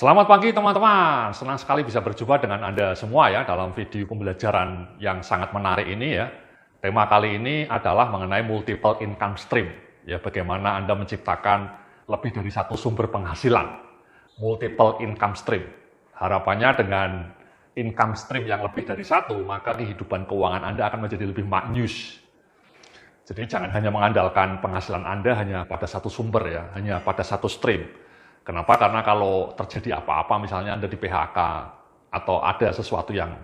Selamat pagi teman-teman, senang sekali bisa berjumpa dengan Anda semua ya dalam video pembelajaran yang sangat menarik ini ya. Tema kali ini adalah mengenai multiple income stream, ya bagaimana Anda menciptakan lebih dari satu sumber penghasilan, multiple income stream. Harapannya dengan income stream yang lebih dari satu, maka kehidupan keuangan Anda akan menjadi lebih maknyus. Jadi jangan hanya mengandalkan penghasilan Anda hanya pada satu sumber ya, hanya pada satu stream. Kenapa? Karena kalau terjadi apa-apa, misalnya Anda di PHK, atau ada sesuatu yang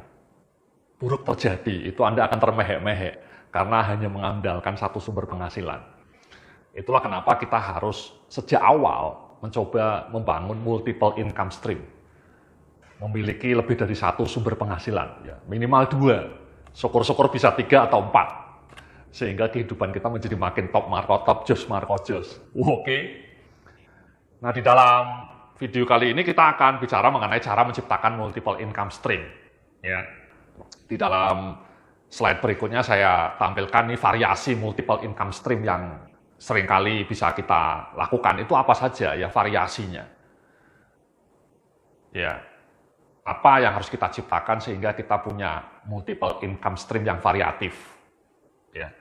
buruk terjadi, itu Anda akan termehek-mehek, karena hanya mengandalkan satu sumber penghasilan. Itulah kenapa kita harus sejak awal mencoba membangun multiple income stream. Memiliki lebih dari satu sumber penghasilan, ya, minimal 2, syukur-syukur bisa 3 atau 4. Sehingga kehidupan kita menjadi makin top marko top, jos marko jos. Oke. Nah, di dalam video kali ini kita akan bicara mengenai cara menciptakan multiple income stream. Ya. Di dalam slide berikutnya saya tampilkan nih variasi multiple income stream yang seringkali bisa kita lakukan. Itu apa saja ya variasinya? Ya. Apa yang harus kita ciptakan sehingga kita punya multiple income stream yang variatif? Ya.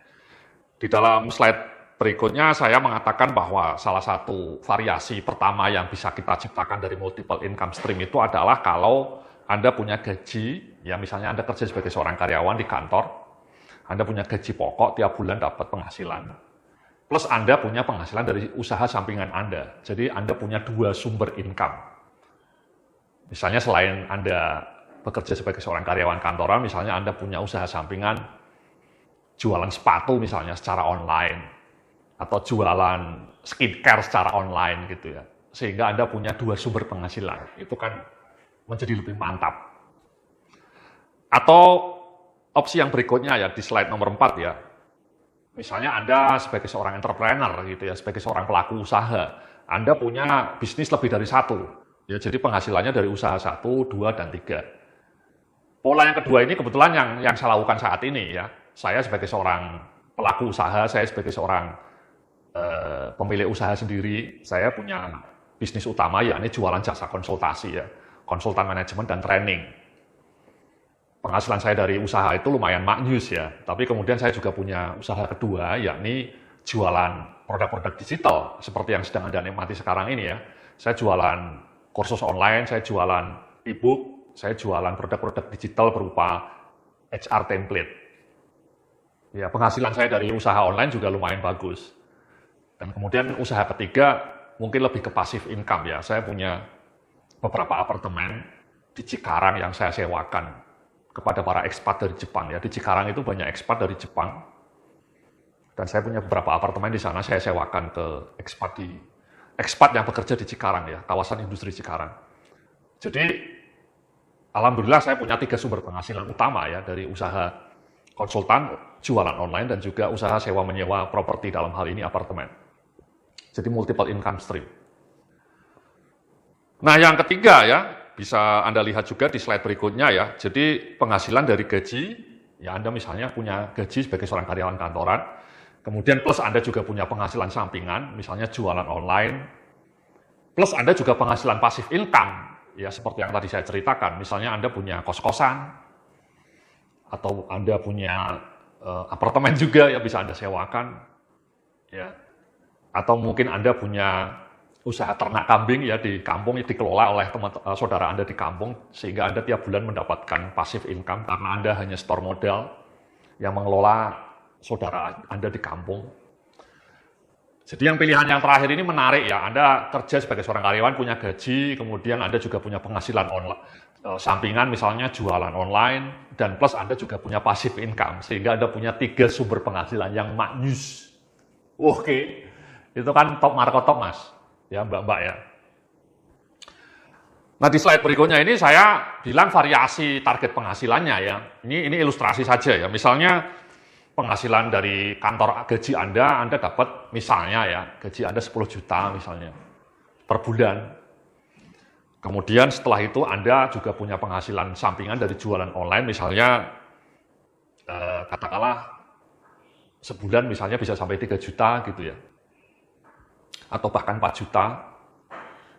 Di dalam slide berikutnya saya mengatakan bahwa salah satu variasi pertama yang bisa kita ciptakan dari multiple income stream itu adalah kalau Anda punya gaji, ya misalnya Anda kerja sebagai seorang karyawan di kantor, Anda punya gaji pokok tiap bulan dapat penghasilan. Plus Anda punya penghasilan dari usaha sampingan Anda. Jadi Anda punya 2 sumber income. Misalnya selain Anda bekerja sebagai seorang karyawan kantoran, misalnya Anda punya usaha sampingan jualan sepatu misalnya secara online, atau jualan skincare secara online gitu ya, sehingga Anda punya 2 sumber penghasilan, itu kan menjadi lebih mantap. Atau opsi yang berikutnya ya di slide nomor 4 ya, misalnya Anda sebagai seorang entrepreneur gitu ya, sebagai seorang pelaku usaha, Anda punya bisnis lebih dari 1, ya jadi penghasilannya dari usaha 1, 2, dan 3. Pola yang kedua ini kebetulan yang saya lakukan saat ini ya, saya sebagai seorang pelaku usaha, saya sebagai seorang pemilik usaha sendiri, saya punya bisnis utama yakni jualan jasa konsultasi ya, konsultan manajemen dan training. Penghasilan saya dari usaha itu lumayan maknyus ya, tapi kemudian saya juga punya usaha kedua yakni jualan produk-produk digital seperti yang sedang Anda nikmati sekarang ini ya. Saya jualan kursus online, saya jualan e-book, saya jualan produk-produk digital berupa HR template. Ya, penghasilan saya dari usaha online juga lumayan bagus. Dan kemudian usaha ketiga mungkin lebih ke passive income ya. Saya punya beberapa apartemen di Cikarang yang saya sewakan kepada para ekspat dari Jepang ya. Di Cikarang itu banyak ekspat dari Jepang. Dan saya punya beberapa apartemen di sana saya sewakan ke ekspat yang bekerja di Cikarang ya, kawasan industri Cikarang. Jadi alhamdulillah saya punya 3 sumber penghasilan utama ya dari usaha konsultan, jualan online, dan juga usaha sewa menyewa properti dalam hal ini apartemen. Jadi multiple income stream. Nah yang ketiga ya, bisa Anda lihat juga di slide berikutnya ya. Jadi penghasilan dari gaji, ya Anda misalnya punya gaji sebagai seorang karyawan kantoran, kemudian plus Anda juga punya penghasilan sampingan, misalnya jualan online, plus Anda juga penghasilan passive income, ya seperti yang tadi saya ceritakan, misalnya Anda punya kos-kosan, atau Anda punya apartemen juga ya bisa Anda sewakan, ya. Atau mungkin Anda punya usaha ternak kambing ya di kampung, dikelola oleh saudara Anda di kampung, sehingga Anda tiap bulan mendapatkan passive income karena Anda hanya store modal yang mengelola saudara Anda di kampung. Jadi yang pilihan yang terakhir ini menarik ya, Anda kerja sebagai seorang karyawan, punya gaji, kemudian Anda juga punya penghasilan online, sampingan misalnya jualan online, dan plus Anda juga punya passive income, sehingga Anda punya 3 sumber penghasilan yang maknyus. Oke. Itu kan top marko top mas, ya mbak-mbak ya. Nah di slide berikutnya ini saya bilang variasi target penghasilannya ya. Ini ilustrasi saja ya. Misalnya penghasilan dari kantor gaji Anda dapat misalnya ya, gaji Anda 10 juta misalnya per bulan. Kemudian setelah itu Anda juga punya penghasilan sampingan dari jualan online, misalnya katakanlah sebulan misalnya bisa sampai 3 juta gitu ya. Atau bahkan 4 juta.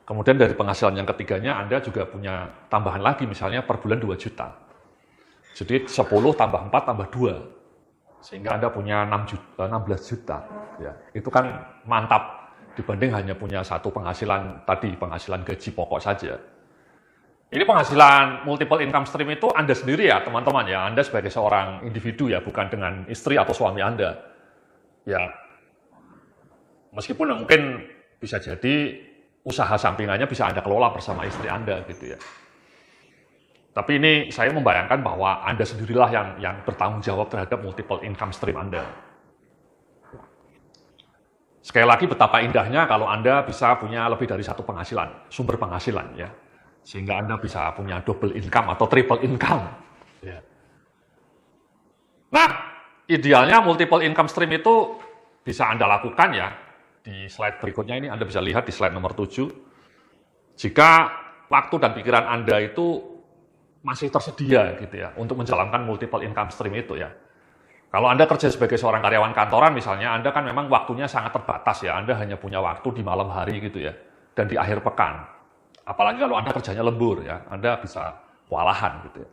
Kemudian dari penghasilan yang ketiganya Anda juga punya tambahan lagi, misalnya per bulan 2 juta. Jadi 10 tambah 4 tambah 2. Sehingga Anda punya 16 juta. Ya, itu kan mantap dibanding hanya punya satu penghasilan tadi, penghasilan gaji pokok saja. Ini penghasilan multiple income stream itu Anda sendiri ya teman-teman ya. Anda sebagai seorang individu ya, bukan dengan istri atau suami Anda. Ya, meskipun mungkin bisa jadi usaha sampingannya bisa Anda kelola bersama istri Anda gitu ya. Tapi ini saya membayangkan bahwa Anda sendirilah yang bertanggung jawab terhadap multiple income stream Anda. Sekali lagi betapa indahnya kalau Anda bisa punya lebih dari satu penghasilan, sumber penghasilan ya. Sehingga Anda bisa punya double income atau triple income. Ya. Nah, idealnya multiple income stream itu bisa Anda lakukan ya. Di slide berikutnya ini Anda bisa lihat di slide nomor 7. Jika waktu dan pikiran Anda itu masih tersedia gitu ya untuk menjalankan multiple income stream itu ya. Kalau Anda kerja sebagai seorang karyawan kantoran misalnya, Anda kan memang waktunya sangat terbatas ya. Anda hanya punya waktu di malam hari gitu ya dan di akhir pekan. Apalagi kalau Anda kerjanya lembur ya, Anda bisa kewalahan gitu ya.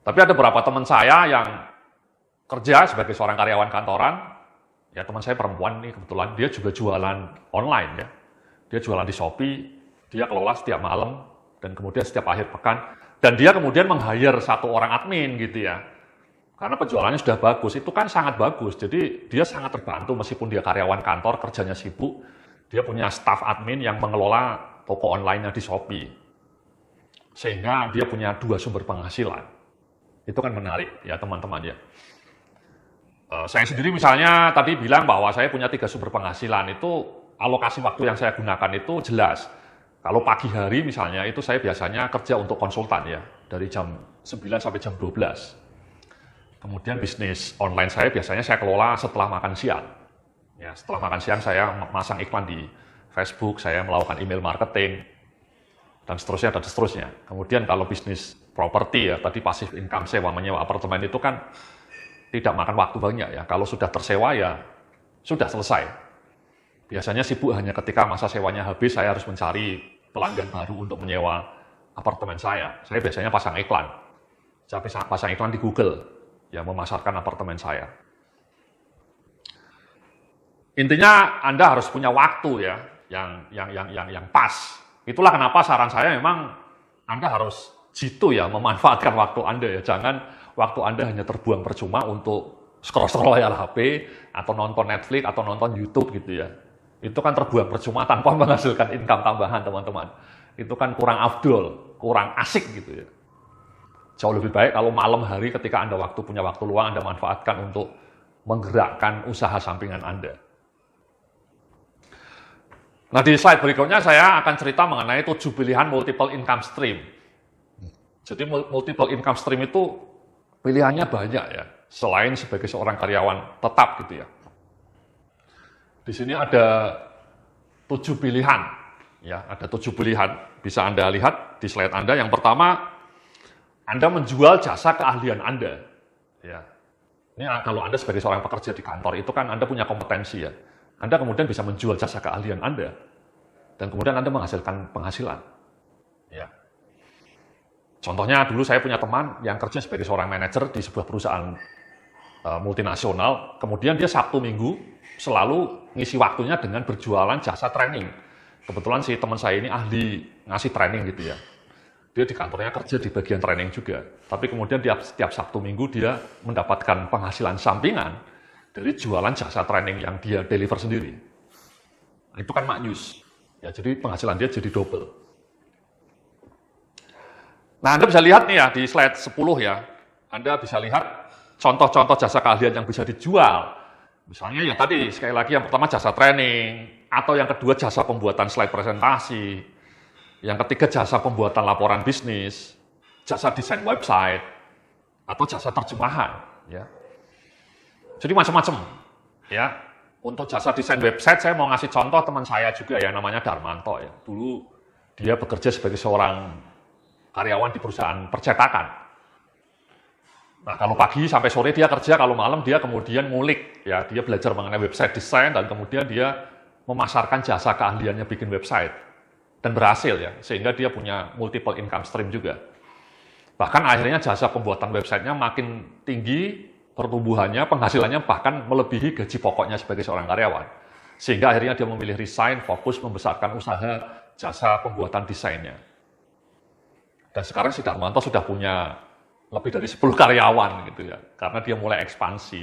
Tapi ada beberapa teman saya yang kerja sebagai seorang karyawan kantoran. Ya, teman saya perempuan nih kebetulan dia juga jualan online ya. Dia jualan di Shopee, dia kelola setiap malam dan kemudian setiap akhir pekan, dan dia kemudian meng-hire satu orang admin gitu ya. Karena penjualannya sudah bagus, itu kan sangat bagus. Jadi dia sangat terbantu meskipun dia karyawan kantor, kerjanya sibuk, dia punya staff admin yang mengelola toko online-nya di Shopee. Sehingga dia punya 2 sumber penghasilan. Itu kan menarik ya teman-teman ya. Saya sendiri misalnya tadi bilang bahwa saya punya 3 sumber penghasilan, itu alokasi waktu yang saya gunakan itu jelas. Kalau pagi hari misalnya itu saya biasanya kerja untuk konsultan ya, dari jam 9 sampai jam 12. Kemudian bisnis online saya biasanya saya kelola setelah makan siang. Ya, setelah makan siang saya masang iklan di Facebook, saya melakukan email marketing, dan seterusnya dan seterusnya. Kemudian kalau bisnis properti ya, tadi passive income sewa menyewa apartemen itu kan tidak makan waktu banyak ya. Kalau sudah tersewa ya sudah selesai. Biasanya sibuk hanya ketika masa sewanya habis, saya harus mencari pelanggan baru untuk menyewa apartemen saya. Saya biasanya pasang iklan. Saya pasang iklan di Google, ya memasarkan apartemen saya. Intinya Anda harus punya waktu ya, yang pas. Itulah kenapa saran saya memang Anda harus jitu ya, memanfaatkan waktu Anda ya. Jangan waktu Anda hanya terbuang percuma untuk scroll-scroll layar HP, atau nonton Netflix, atau nonton YouTube gitu ya. Itu kan terbuang percuma tanpa menghasilkan income tambahan teman-teman. Itu kan kurang afdol, kurang asik gitu ya. Jauh lebih baik kalau malam hari ketika Anda punya waktu luang, Anda manfaatkan untuk menggerakkan usaha sampingan Anda. Nah, di slide berikutnya saya akan cerita mengenai 7 pilihan multiple income stream. Jadi multiple income stream itu pilihannya banyak ya, selain sebagai seorang karyawan tetap gitu ya. Di sini ada 7 pilihan, ya, ada 7 pilihan. Bisa Anda lihat di slide Anda. Yang pertama, Anda menjual jasa keahlian Anda. Ya. Ini kalau Anda sebagai seorang pekerja di kantor, itu kan Anda punya kompetensi ya. Anda kemudian bisa menjual jasa keahlian Anda, dan kemudian Anda menghasilkan penghasilan. Ya. Contohnya dulu saya punya teman yang kerja sebagai seorang manajer di sebuah perusahaan multinasional, kemudian dia Sabtu Minggu selalu ngisi waktunya dengan berjualan jasa training. Kebetulan si teman saya ini ahli ngasih training gitu ya. Dia di kantornya kerja di bagian training juga. Tapi kemudian setiap Sabtu Minggu dia mendapatkan penghasilan sampingan dari jualan jasa training yang dia deliver sendiri. Nah, itu kan maknyus. Ya, jadi penghasilan dia jadi double. Nah, Anda bisa lihat nih ya di slide 10 ya. Anda bisa lihat contoh-contoh jasa keahlian yang bisa dijual. Misalnya ya tadi, sekali lagi yang pertama jasa training, atau yang kedua jasa pembuatan slide presentasi, yang ketiga jasa pembuatan laporan bisnis, jasa desain website, atau jasa terjemahan. Ya. Jadi macam-macam. Ya. Untuk jasa desain website, saya mau ngasih contoh teman saya juga ya, namanya Darmanto. Ya. Dulu dia bekerja sebagai seorang karyawan di perusahaan percetakan. Nah, kalau pagi sampai sore dia kerja, kalau malam dia kemudian ngulik, ya dia belajar mengenai website design, dan kemudian dia memasarkan jasa keahliannya bikin website dan berhasil ya, sehingga dia punya multiple income stream juga. Bahkan akhirnya jasa pembuatan websitenya makin tinggi, pertumbuhannya, penghasilannya bahkan melebihi gaji pokoknya sebagai seorang karyawan. Sehingga akhirnya dia memilih resign, fokus membesarkan usaha jasa pembuatan desainnya. Dan sekarang si Darmanto sudah punya lebih dari 10 karyawan gitu ya, karena dia mulai ekspansi.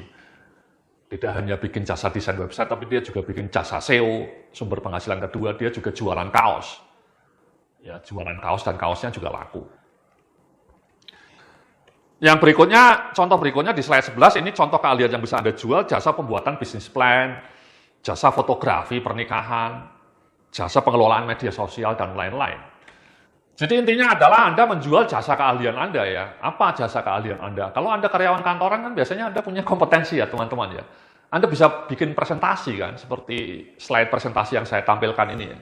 Tidak hanya bikin jasa desain website, tapi dia juga bikin jasa SEO, sumber penghasilan kedua, dia juga jualan kaos. Ya, jualan kaos dan kaosnya juga laku. Yang berikutnya, contoh berikutnya di slide 11, ini contoh keahlian yang bisa Anda jual, jasa pembuatan bisnis plan, jasa fotografi pernikahan, jasa pengelolaan media sosial, dan lain-lain. Jadi intinya adalah Anda menjual jasa keahlian Anda ya. Apa jasa keahlian Anda? Kalau Anda karyawan kantoran kan biasanya Anda punya kompetensi ya teman-teman ya. Anda bisa bikin presentasi kan, seperti slide presentasi yang saya tampilkan ini ya.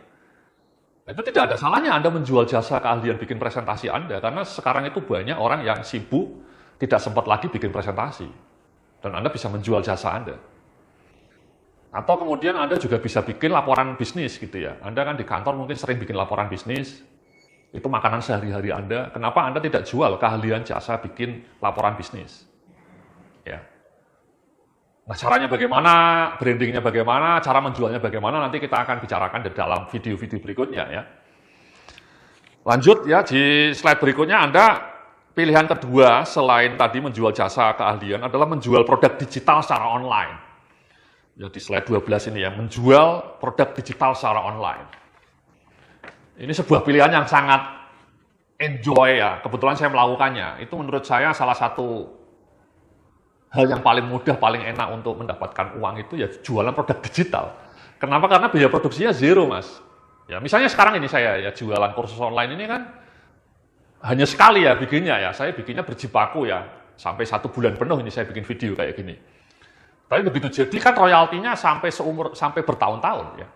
Itu tidak ada salahnya Anda menjual jasa keahlian bikin presentasi Anda, karena sekarang itu banyak orang yang sibuk, tidak sempat lagi bikin presentasi. Dan Anda bisa menjual jasa Anda. Atau kemudian Anda juga bisa bikin laporan bisnis gitu ya. Anda kan di kantor mungkin sering bikin laporan bisnis, itu makanan sehari-hari Anda. Kenapa Anda tidak jual keahlian jasa bikin laporan bisnis? Ya. Nah, caranya bagaimana, brandingnya bagaimana, cara menjualnya bagaimana, nanti kita akan bicarakan di dalam video-video berikutnya ya. Lanjut ya, di slide berikutnya Anda pilihan kedua selain tadi menjual jasa keahlian adalah menjual produk digital secara online. Ya, di slide 12 ini ya, menjual produk digital secara online. Ini sebuah pilihan yang sangat enjoy ya, kebetulan saya melakukannya. Itu menurut saya salah satu hal yang paling mudah, paling enak untuk mendapatkan uang itu ya jualan produk digital. Kenapa? Karena biaya produksinya zero, Mas. Ya, misalnya sekarang ini saya ya jualan kursus online ini kan hanya sekali ya bikinnya ya. Saya bikinnya berjibaku ya, sampai 1 bulan penuh ini saya bikin video kayak gini. Tapi begitu jadi kan royaltinya sampai bertahun-tahun ya.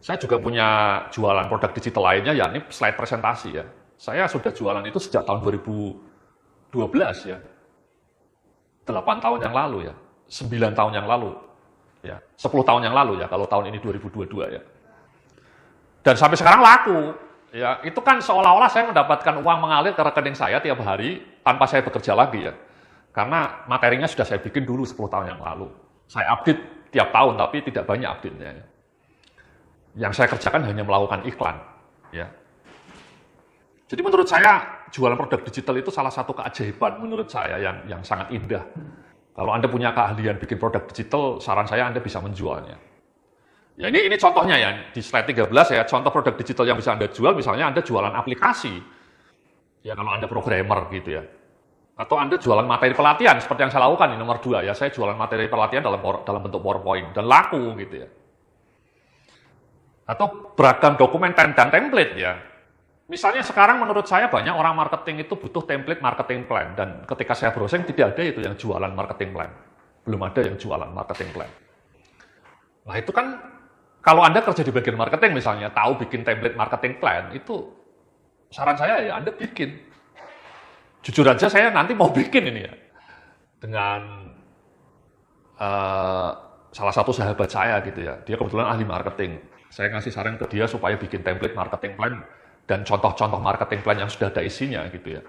Saya juga punya jualan produk digital lainnya, yakni slide presentasi ya. Saya sudah jualan itu sejak tahun 2012 ya. 8 tahun yang lalu ya. 9 tahun yang lalu. Ya, 10 tahun yang lalu ya, kalau tahun ini 2022 ya. Dan sampai sekarang laku. Ya, itu kan seolah-olah saya mendapatkan uang mengalir ke rekening saya tiap hari tanpa saya bekerja lagi ya. Karena materinya sudah saya bikin dulu 10 tahun yang lalu. Saya update tiap tahun, tapi tidak banyak update-nya. Yang saya kerjakan hanya melakukan iklan. Ya. Jadi menurut saya, jualan produk digital itu salah satu keajaiban menurut saya yang sangat indah. Kalau Anda punya keahlian bikin produk digital, saran saya Anda bisa menjualnya. Ya ini contohnya ya, di slide 13 ya, contoh produk digital yang bisa Anda jual, misalnya Anda jualan aplikasi. Ya kalau Anda programmer gitu ya. Atau Anda jualan materi pelatihan, seperti yang saya lakukan di nomor 2 ya, saya jualan materi pelatihan dalam bentuk PowerPoint, dan laku gitu ya. Atau beragam dokumen dan template ya. Misalnya sekarang menurut saya banyak orang marketing itu butuh template marketing plan, dan ketika saya browsing tidak ada itu yang jualan marketing plan. Belum ada yang jualan marketing plan. Nah itu kan kalau Anda kerja di bagian marketing misalnya, tahu bikin template marketing plan, itu saran saya ya Anda bikin. Jujur aja saya nanti mau bikin ini ya. Dengan salah satu sahabat saya gitu ya. Dia kebetulan ahli marketing. Saya ngasih saran ke dia supaya bikin template marketing plan dan contoh-contoh marketing plan yang sudah ada isinya gitu ya.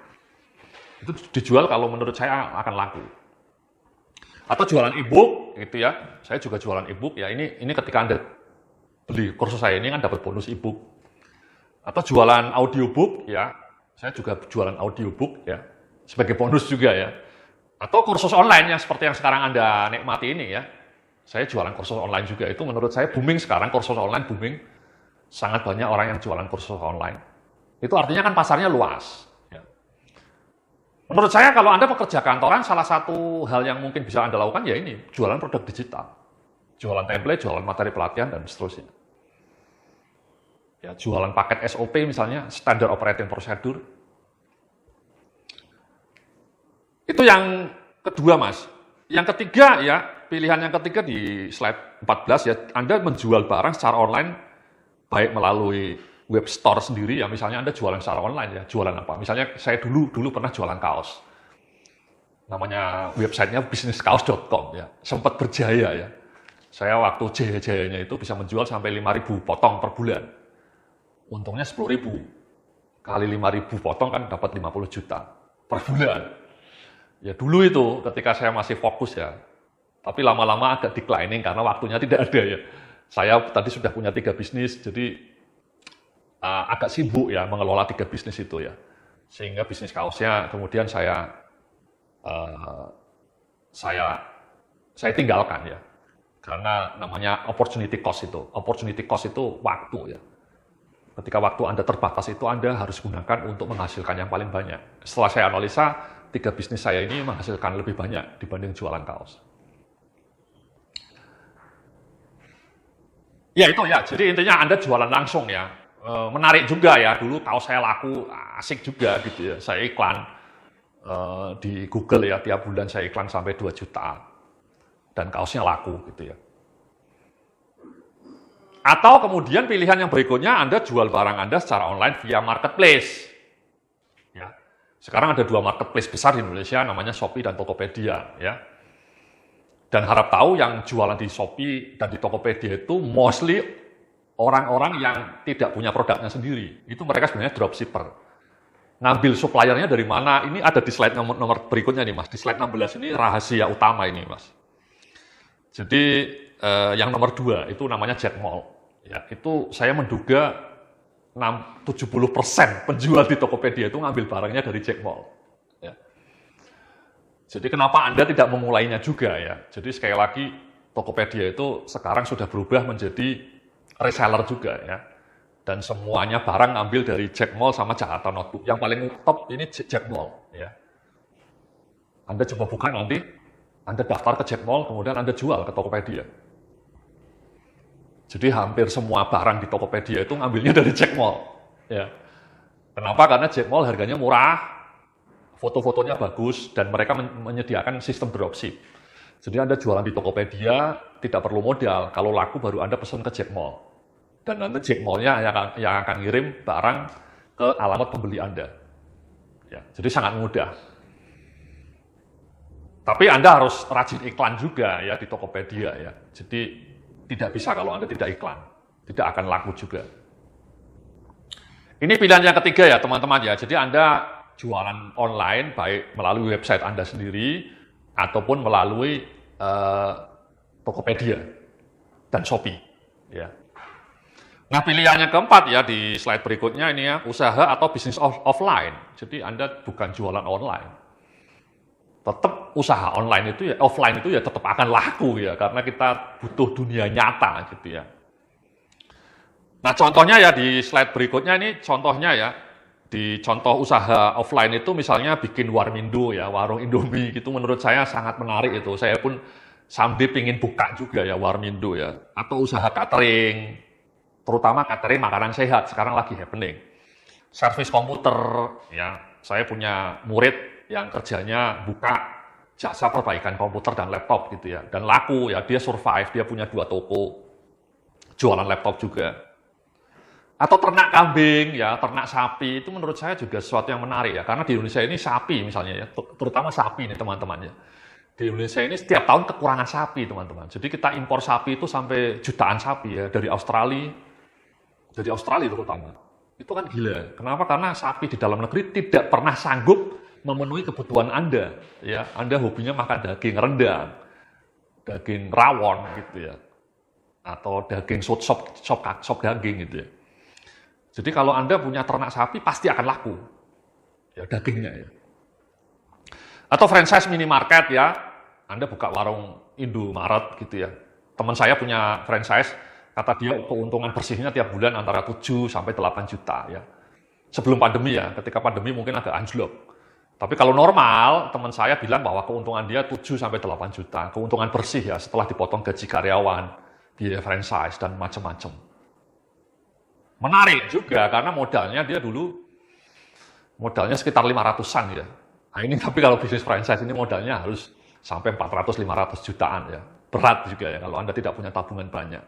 Itu dijual kalau menurut saya akan laku. Atau jualan e-book gitu ya. Saya juga jualan e-book ya. Ini ketika Anda beli kursus saya ini kan dapat bonus e-book. Atau jualan audiobook ya. Saya juga jualan audiobook ya, sebagai bonus juga ya. Atau kursus online yang seperti yang sekarang Anda nikmati ini ya. Saya jualan kursus online juga, itu menurut saya booming sekarang, kursus online booming. Sangat banyak orang yang jualan kursus online. Itu artinya kan pasarnya luas. Ya. Menurut saya kalau Anda pekerja kantoran, salah satu hal yang mungkin bisa Anda lakukan ya ini, jualan produk digital. Jualan template, jualan materi pelatihan, dan seterusnya. Ya, jualan paket SOP misalnya, Standard Operating Procedure. Itu yang kedua, Mas. Yang ketiga ya, pilihan yang ketiga di slide 14 ya, Anda menjual barang secara online, baik melalui web store sendiri ya, misalnya Anda jualan secara online ya, jualan apa? Misalnya saya dulu pernah jualan kaos. Namanya websitenya bisniskaos.com ya, sempat berjaya ya. Saya waktu jaya-jayanya itu bisa menjual sampai 5.000 potong per bulan. Untungnya 10.000. Kali 5.000 potong kan dapat 50 juta per bulan. Ya dulu itu ketika saya masih fokus ya. Tapi lama-lama agak declining karena waktunya tidak ada ya. Saya tadi sudah punya 3 bisnis, jadi agak sibuk ya mengelola 3 bisnis itu ya. Sehingga bisnis kaosnya kemudian uh, saya tinggalkan ya. Karena namanya opportunity cost itu. Opportunity cost itu waktu ya. Ketika waktu Anda terbatas itu Anda harus gunakan untuk menghasilkan yang paling banyak. Setelah saya analisa, 3 bisnis saya ini menghasilkan lebih banyak dibanding jualan kaos. Ya itu ya, jadi intinya Anda jualan langsung ya. Menarik juga ya, dulu kaos saya laku, asik juga gitu ya. Saya iklan di Google ya, tiap bulan saya iklan sampai 2 juta. Dan kaosnya laku gitu ya. Atau kemudian pilihan yang berikutnya Anda jual barang Anda secara online via marketplace. Ya. Sekarang ada 2 marketplace besar di Indonesia, namanya Shopee dan Tokopedia ya. Dan harap tahu yang jualan di Shopee dan di Tokopedia itu mostly orang-orang yang tidak punya produknya sendiri. Itu mereka sebenarnya dropshipper. Ngambil suppliernya dari mana? Ini ada di slide nomor berikutnya nih Mas. Di slide 16 ini rahasia utama ini Mas. Jadi yang nomor 2 itu namanya Jack Mall. Ya, itu saya menduga 70% penjual di Tokopedia itu ngambil barangnya dari Jack Mall. Ya. Jadi kenapa Anda tidak memulainya juga ya? Jadi sekali lagi Tokopedia itu sekarang sudah berubah menjadi reseller juga ya. Dan semuanya barang ambil dari Jack Mall sama Jakarta Notebook. Yang paling top ini Jack Mall ya. Anda coba buka nanti, Anda daftar ke Jack Mall, kemudian Anda jual ke Tokopedia. Jadi hampir semua barang di Tokopedia itu ngambilnya dari Jack Mall. Ya. Kenapa? Karena Jack Mall harganya murah, foto-fotonya bagus, dan mereka menyediakan sistem dropship. Jadi Anda jualan di Tokopedia, tidak perlu modal. Kalau laku baru Anda pesan ke Jack Mall. Dan nanti Jack Mall-nya yang akan ngirim barang ke alamat pembeli Anda. Ya, jadi sangat mudah. Tapi Anda harus rajin iklan juga ya di Tokopedia ya. Jadi tidak bisa kalau Anda tidak iklan. Tidak akan laku juga. Ini pilihan yang ketiga ya teman-teman ya. Jadi Anda jualan online baik melalui website Anda sendiri ataupun melalui Tokopedia dan Shopee. Ya. Nah pilihannya keempat ya di slide berikutnya ini ya, usaha atau bisnis offline. Jadi Anda bukan jualan online. Tetap usaha online itu ya, offline itu ya tetap akan laku ya, karena kita butuh dunia nyata gitu ya. Nah contohnya ya di slide berikutnya ini contohnya ya, di contoh usaha offline itu misalnya bikin warmindo ya, warung Indomie gitu menurut saya sangat menarik itu. Saya pun someday pingin buka juga ya warmindo ya, atau usaha catering, terutama catering makanan sehat, sekarang lagi happening. Servis komputer ya, saya punya murid yang kerjanya buka jasa perbaikan komputer dan laptop gitu ya. Dan laku ya, dia survive, dia punya 2 toko, jualan laptop juga. Atau ternak kambing ya, ternak sapi, itu menurut saya juga sesuatu yang menarik ya. Karena di Indonesia ini sapi misalnya ya, terutama sapi nih teman-teman ya. Di Indonesia ini setiap tahun kekurangan sapi teman-teman. Jadi kita impor sapi itu sampai jutaan sapi ya, dari Australia terutama. Itu kan gila. Kenapa? Karena sapi di dalam negeri tidak pernah sanggup memenuhi kebutuhan Anda, ya. Anda hobinya makan daging rendang, daging rawon gitu ya, atau daging sop daging gitu ya. Jadi kalau Anda punya ternak sapi pasti akan laku, ya dagingnya ya. Atau franchise minimarket ya, Anda buka warung Indomaret gitu ya. Teman saya punya franchise, kata dia keuntungan bersihnya tiap bulan antara 7 sampai 8 juta ya. Sebelum pandemi ya, ketika pandemi mungkin agak anjlok. Tapi kalau normal, teman saya bilang bahwa keuntungan dia 7 sampai 8 juta. Keuntungan bersih ya, setelah dipotong gaji karyawan, biaya franchise, dan macam-macam. Menarik juga, karena modalnya dia dulu, modalnya sekitar 500-an ya. Nah ini tapi kalau bisnis franchise ini modalnya harus sampai 400-500 jutaan ya. Berat juga ya, kalau Anda tidak punya tabungan banyak.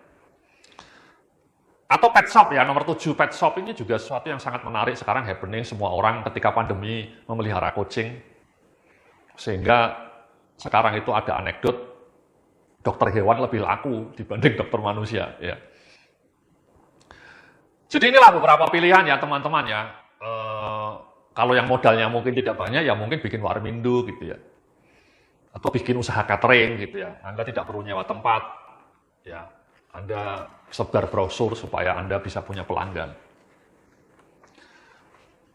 Atau pet shop ya, nomor 7 pet shop ini juga sesuatu yang sangat menarik sekarang happening, semua orang ketika pandemi memelihara kucing. Sehingga sekarang itu ada anekdot dokter hewan lebih laku dibanding dokter manusia. Ya. Jadi inilah beberapa pilihan ya teman-teman ya. Kalau yang modalnya mungkin tidak banyak, ya mungkin bikin warmindo gitu ya. Atau bikin usaha catering gitu ya. Anda tidak perlu nyewa tempat, ya. Anda sebar brosur supaya Anda bisa punya pelanggan.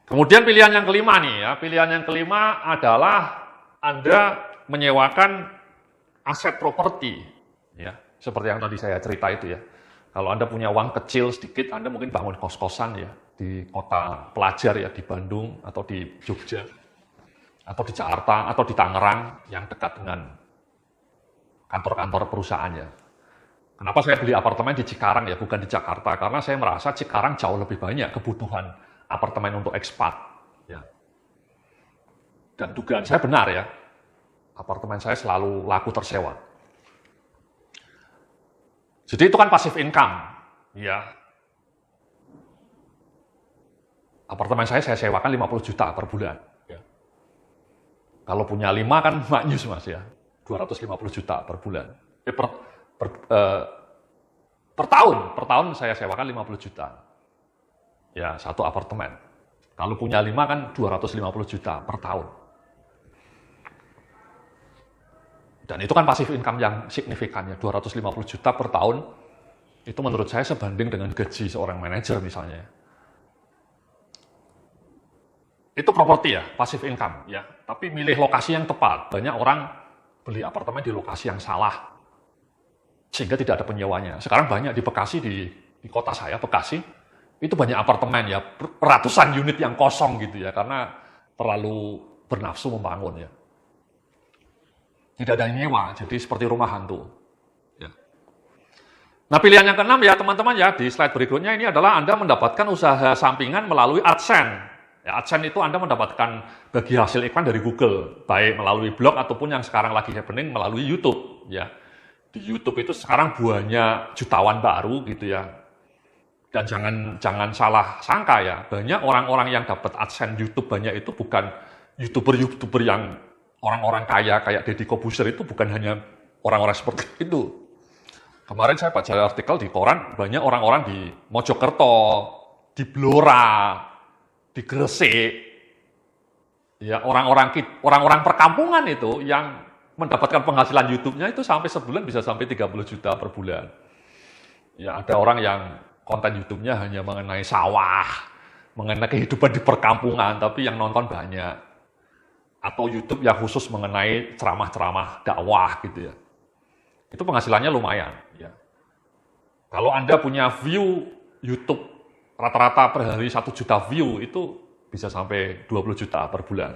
Kemudian pilihan yang kelima nih ya, pilihan yang kelima adalah Anda menyewakan aset properti, ya, seperti yang tadi saya cerita itu ya. Kalau Anda punya uang kecil sedikit, Anda mungkin bangun kos-kosan ya di kota pelajar ya, di Bandung atau di Jogja atau di Jakarta atau di Tangerang yang dekat dengan kantor-kantor perusahaannya. Kenapa saya beli apartemen di Cikarang ya, bukan di Jakarta? Karena saya merasa Cikarang jauh lebih banyak kebutuhan apartemen untuk ekspat. Ya. Dan dugaan saya benar ya, apartemen saya selalu laku tersewa. Jadi itu kan passive income. Ya. Apartemen saya sewakan 50 juta per bulan. Ya. Kalau punya 5 kan maknyus mas ya, 250 juta per bulan. Per tahun saya sewakan 50 juta. Ya, satu apartemen. Kalau punya 5 kan 250 juta per tahun. Dan itu kan passive income yang signifikan ya, 250 juta per tahun. Itu menurut saya sebanding dengan gaji seorang manajer misalnya. Itu properti ya, passive income ya. Tapi milih lokasi yang tepat. Banyak orang beli apartemen di lokasi yang salah. Sehingga tidak ada penyewanya. Sekarang banyak di Bekasi, di kota saya, Bekasi, itu banyak apartemen ya, ratusan unit yang kosong gitu ya, karena terlalu bernafsu membangun ya. Tidak ada yang nyewa, jadi seperti rumah hantu. Ya. Nah pilihan yang keenam ya teman-teman ya, di slide berikutnya ini adalah Anda mendapatkan usaha sampingan melalui AdSense. Ya, AdSense itu Anda mendapatkan bagi hasil iklan dari Google, baik melalui blog ataupun yang sekarang lagi happening melalui YouTube. Ya. Di YouTube itu sekarang banyak jutawan baru gitu ya. Dan jangan salah sangka ya, banyak orang-orang yang dapat AdSense YouTube banyak itu bukan YouTuber yang orang-orang kaya kayak Deddy Corbuzier, itu bukan hanya orang-orang seperti itu. Kemarin saya baca artikel di koran, banyak orang-orang di Mojokerto, di Blora, di Gresik, ya orang-orang perkampungan itu yang mendapatkan penghasilan YouTube-nya itu sampai sebulan bisa sampai 30 juta per bulan. Ya ada orang yang konten YouTube-nya hanya mengenai sawah, mengenai kehidupan di perkampungan, tapi yang nonton banyak. Atau YouTube yang khusus mengenai ceramah-ceramah dakwah gitu ya. Itu penghasilannya lumayan. Ya. Kalau Anda punya view YouTube rata-rata per hari 1 juta view, itu bisa sampai 20 juta per bulan.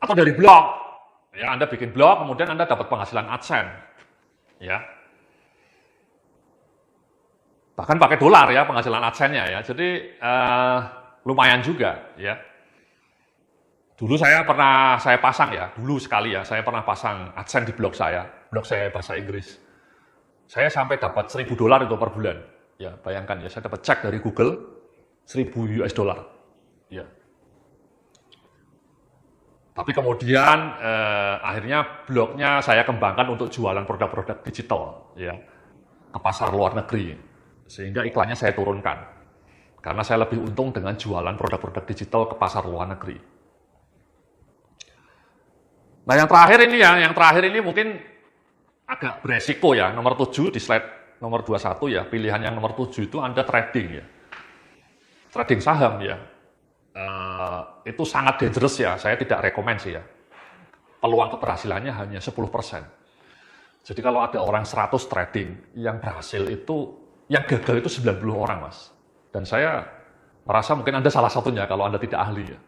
Atau dari blog. Ya, Anda bikin blog, kemudian Anda dapat penghasilan AdSense. Ya. Bahkan pakai dolar ya penghasilan AdSense-nya ya. Jadi lumayan juga ya. Dulu saya pasang ya, dulu sekali ya, saya pernah pasang AdSense di blog saya bahasa Inggris. Saya sampai dapat $1.000 itu per bulan. Ya, bayangkan ya, saya dapat cek dari Google $1.000. Ya. Tapi kemudian akhirnya blognya saya kembangkan untuk jualan produk-produk digital ya ke pasar luar negeri. Sehingga iklannya saya turunkan. Karena saya lebih untung dengan jualan produk-produk digital ke pasar luar negeri. Nah yang terakhir ini mungkin agak beresiko ya, nomor 7 di slide nomor 21 ya, pilihan yang nomor 7 itu Anda trading ya. Trading saham ya, itu sangat dangerous ya, saya tidak rekomend sih ya. Peluang keberhasilannya hanya 10%. Jadi kalau ada orang 100 trading, yang berhasil itu, yang gagal itu 90 orang mas. Dan saya merasa mungkin Anda salah satunya kalau Anda tidak ahli ya.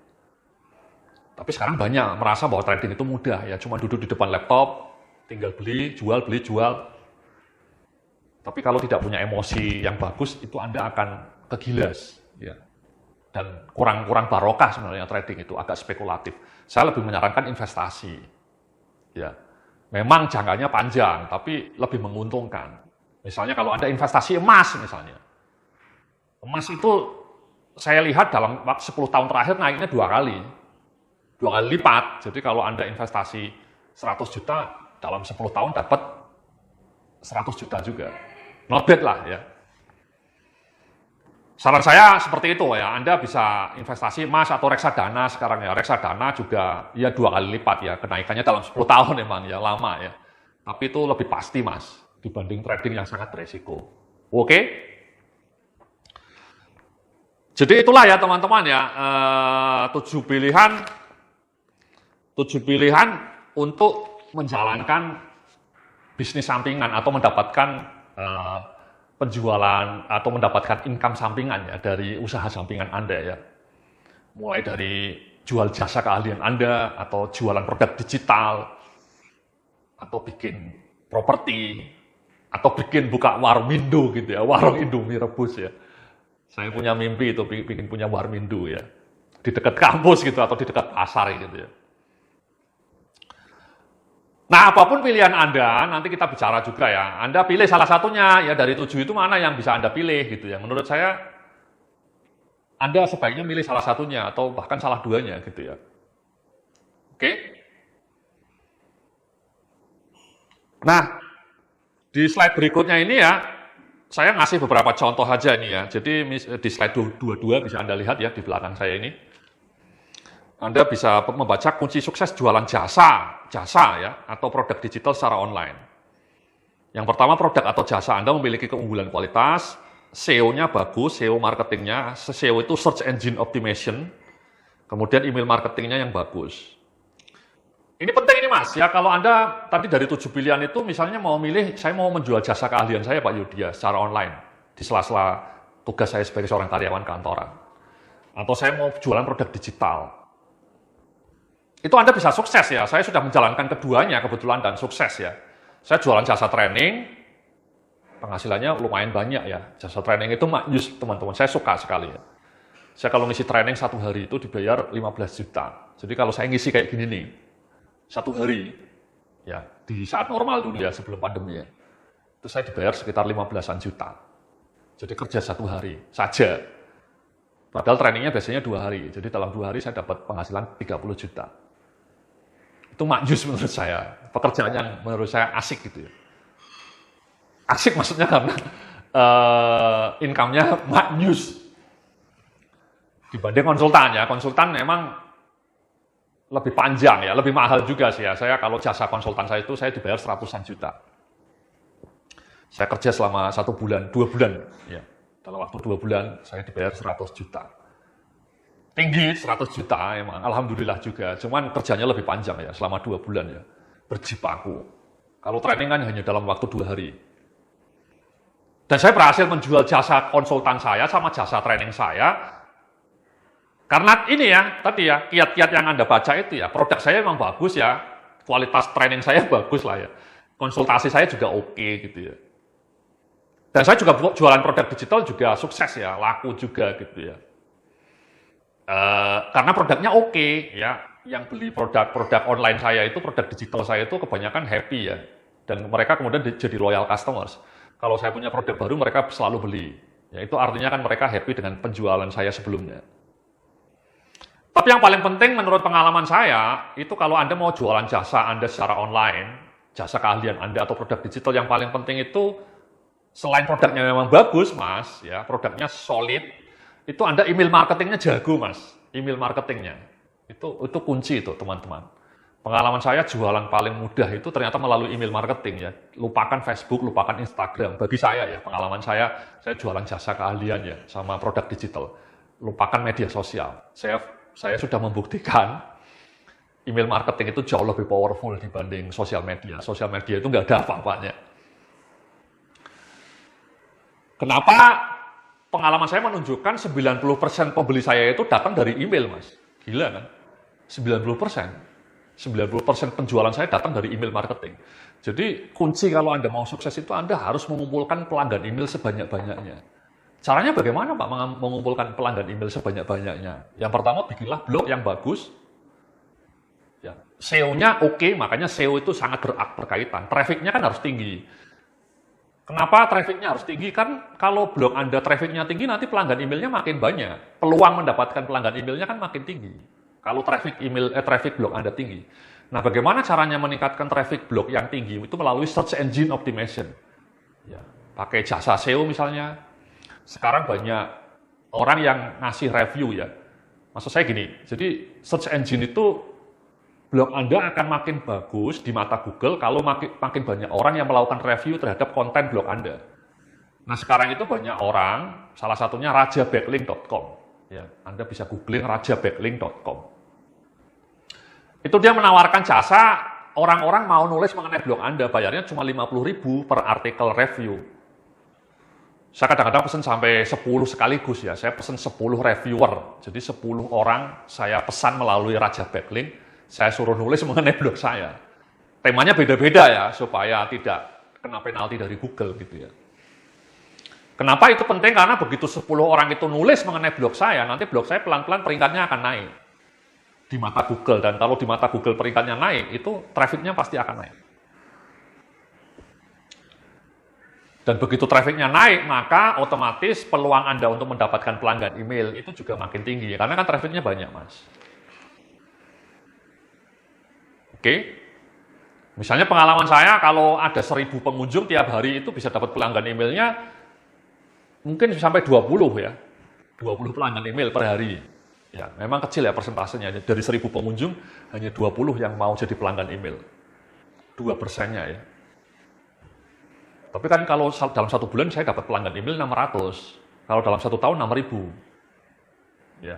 Tapi sekarang banyak merasa bahwa trading itu mudah ya, cuma duduk di depan laptop, tinggal beli, jual. Tapi kalau tidak punya emosi yang bagus, itu Anda akan kegilas ya. Dan kurang barokah sebenarnya trading itu, agak spekulatif. Saya lebih menyarankan investasi. Ya. Memang jangkanya panjang, tapi lebih menguntungkan. Misalnya kalau Anda investasi emas misalnya. Emas itu saya lihat dalam 10 tahun terakhir naiknya 2 kali lipat. Jadi kalau Anda investasi 100 juta, dalam 10 tahun dapat 100 juta juga. Not bad lah ya. Saran saya seperti itu ya, Anda bisa investasi emas atau reksadana sekarang ya. Reksadana juga ya 2 kali lipat ya, kenaikannya dalam 10 tahun emang ya, lama ya. Tapi itu lebih pasti Mas, dibanding trading yang sangat beresiko. Oke? Jadi itulah ya teman-teman ya, 7 pilihan untuk menjalankan bisnis sampingan atau mendapatkan penjualan atau mendapatkan income sampingan ya dari usaha sampingan Anda ya. Mulai dari jual jasa keahlian Anda atau jualan produk digital atau bikin properti atau bikin buka warung Indo gitu ya, warung Indomie rebus ya. Saya punya mimpi itu bikin punya warung Indo ya. Di dekat kampus gitu atau di dekat pasar gitu ya. Nah, apapun pilihan Anda, nanti kita bicara juga ya. Anda pilih salah satunya, ya dari 7 itu mana yang bisa Anda pilih gitu ya. Menurut saya, Anda sebaiknya milih salah satunya atau bahkan salah duanya gitu ya. Oke? Nah, di slide berikutnya ini ya, saya ngasih beberapa contoh aja ini ya. Jadi di slide 22 bisa Anda lihat ya di belakang saya ini. Anda bisa membaca kunci sukses jualan jasa ya, atau produk digital secara online. Yang pertama, produk atau jasa Anda memiliki keunggulan kualitas, SEO-nya bagus, SEO marketingnya, SEO itu search engine optimization, kemudian email marketingnya yang bagus. Ini penting ini Mas, ya kalau Anda tadi dari 7 pilihan itu misalnya mau milih, saya mau menjual jasa keahlian saya Pak Yudhya secara online, di sela-sela tugas saya sebagai seorang karyawan kantoran. Atau saya mau jualan produk digital. Itu Anda bisa sukses ya, saya sudah menjalankan keduanya kebetulan dan sukses ya. Saya jualan jasa training, penghasilannya lumayan banyak ya. Jasa training itu maknyus teman-teman, saya suka sekali ya. Saya kalau ngisi training 1 hari itu dibayar 15 juta. Jadi kalau saya ngisi kayak gini nih, 1 hari, ya di saat normal dulu ya sebelum pandemi ya, itu saya dibayar sekitar 15-an juta. Jadi kerja 1 hari saja. Padahal trainingnya biasanya 2 hari, jadi dalam 2 hari saya dapat penghasilan 30 juta. Itu makjus menurut saya, pekerjaan yang menurut saya asik gitu ya. Asik maksudnya karena income-nya makjus. Dibanding konsultan ya, konsultan memang lebih panjang ya, lebih mahal juga sih ya. Saya kalau jasa konsultan saya itu saya dibayar 100-an juta. Saya kerja selama 1 bulan, 2 bulan ya. Dalam waktu 2 bulan saya dibayar 100 juta. Tinggi 100 juta emang, alhamdulillah juga. Cuman kerjanya lebih panjang ya, selama 2 bulan ya. Berjibaku. Kalau training kan hanya dalam waktu 2 hari. Dan saya berhasil menjual jasa konsultan saya sama jasa training saya. Karena ini ya, tadi ya, kiat-kiat yang Anda baca itu ya, produk saya memang bagus ya. Kualitas training saya bagus lah ya. Konsultasi saya juga oke gitu ya. Dan saya juga jualan produk digital juga sukses ya, laku juga gitu ya. Karena produknya oke ya, yang beli produk online saya itu, produk digital saya itu kebanyakan happy ya, dan mereka kemudian jadi loyal customers. Kalau saya punya produk baru mereka selalu beli, ya itu artinya kan mereka happy dengan penjualan saya sebelumnya. Tapi yang paling penting menurut pengalaman saya, itu kalau Anda mau jualan jasa Anda secara online, jasa keahlian Anda atau produk digital, yang paling penting itu selain produknya memang bagus Mas, ya produknya solid, itu Anda email marketingnya jago Mas, email marketingnya. Itu kunci itu teman-teman. Pengalaman saya jualan paling mudah itu ternyata melalui email marketing ya. Lupakan Facebook, lupakan Instagram. Bagi saya ya, pengalaman saya jualan jasa keahlian ya, sama produk digital. Lupakan media sosial. Saya sudah membuktikan email marketing itu jauh lebih powerful dibanding sosial media. Sosial media itu nggak ada apa-apanya. Kenapa? Pengalaman saya menunjukkan 90% pembeli saya itu datang dari email, Mas. Gila kan? 90%. 90% penjualan saya datang dari email marketing. Jadi kunci kalau Anda mau sukses itu Anda harus mengumpulkan pelanggan email sebanyak-banyaknya. Caranya bagaimana Pak mengumpulkan pelanggan email sebanyak-banyaknya? Yang pertama, bikinlah blog yang bagus. Ya, SEO-nya oke, makanya SEO itu sangat berkaitan. Traffic-nya kan harus tinggi. Kenapa traffic-nya harus tinggi? Kan kalau blog Anda traffic-nya tinggi, nanti pelanggan emailnya makin banyak. Peluang mendapatkan pelanggan emailnya kan makin tinggi. Kalau traffic blog Anda tinggi. Nah, bagaimana caranya meningkatkan traffic blog yang tinggi? Itu melalui search engine optimization. Ya, pakai jasa SEO misalnya. Sekarang banyak orang yang ngasih review ya. Maksud saya gini, jadi search engine itu blog Anda akan makin bagus di mata Google kalau makin banyak orang yang melakukan review terhadap konten blog Anda. Nah, sekarang itu banyak orang, salah satunya rajabacklink.com. Ya, Anda bisa googling rajabacklink.com. Itu dia menawarkan jasa, orang-orang mau nulis mengenai blog Anda, bayarnya cuma 50.000 per artikel review. Saya kadang-kadang pesan sampai 10 sekaligus ya, saya pesan 10 reviewer. Jadi 10 orang saya pesan melalui Raja Backlink, saya suruh nulis mengenai blog saya. Temanya beda-beda ya, supaya tidak kena penalti dari Google gitu ya. Kenapa itu penting? Karena begitu 10 orang itu nulis mengenai blog saya, nanti blog saya pelan-pelan peringkatnya akan naik di mata Google, dan kalau di mata Google peringkatnya naik, itu trafficnya pasti akan naik. Dan begitu trafficnya naik, maka otomatis peluang Anda untuk mendapatkan pelanggan email itu juga makin tinggi, karena kan trafficnya banyak, Mas. Oke? Misalnya pengalaman saya, kalau ada 1000 pengunjung tiap hari itu bisa dapat pelanggan emailnya mungkin sampai 20 ya. 20 pelanggan email per hari. Ya, memang kecil ya persentasenya. Dari 1000 pengunjung, hanya 20 yang mau jadi pelanggan email. 2%-nya ya. Tapi kan kalau dalam 1 bulan saya dapat pelanggan email 600. Kalau dalam 1 tahun 6.000. Ya.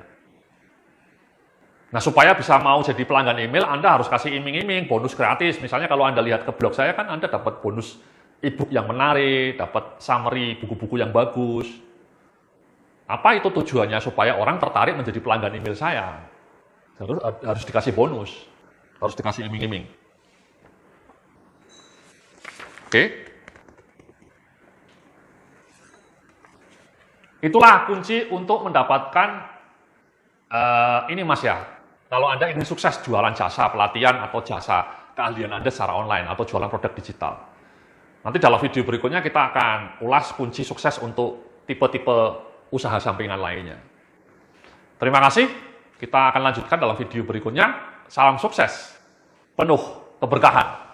Nah, supaya bisa mau jadi pelanggan email, Anda harus kasih iming-iming, bonus gratis. Misalnya kalau Anda lihat ke blog saya, kan Anda dapat bonus e-book yang menarik, dapat summary, buku-buku yang bagus. Apa itu tujuannya? Supaya orang tertarik menjadi pelanggan email saya. Harus dikasih bonus, harus dikasih iming-iming. Oke? Itulah kunci untuk mendapatkan, ini Mas ya, kalau Anda ingin sukses jualan jasa pelatihan atau jasa keahlian Anda secara online atau jualan produk digital. Nanti dalam video berikutnya kita akan ulas kunci sukses untuk tipe-tipe usaha sampingan lainnya. Terima kasih, kita akan lanjutkan dalam video berikutnya. Salam sukses, penuh keberkahan.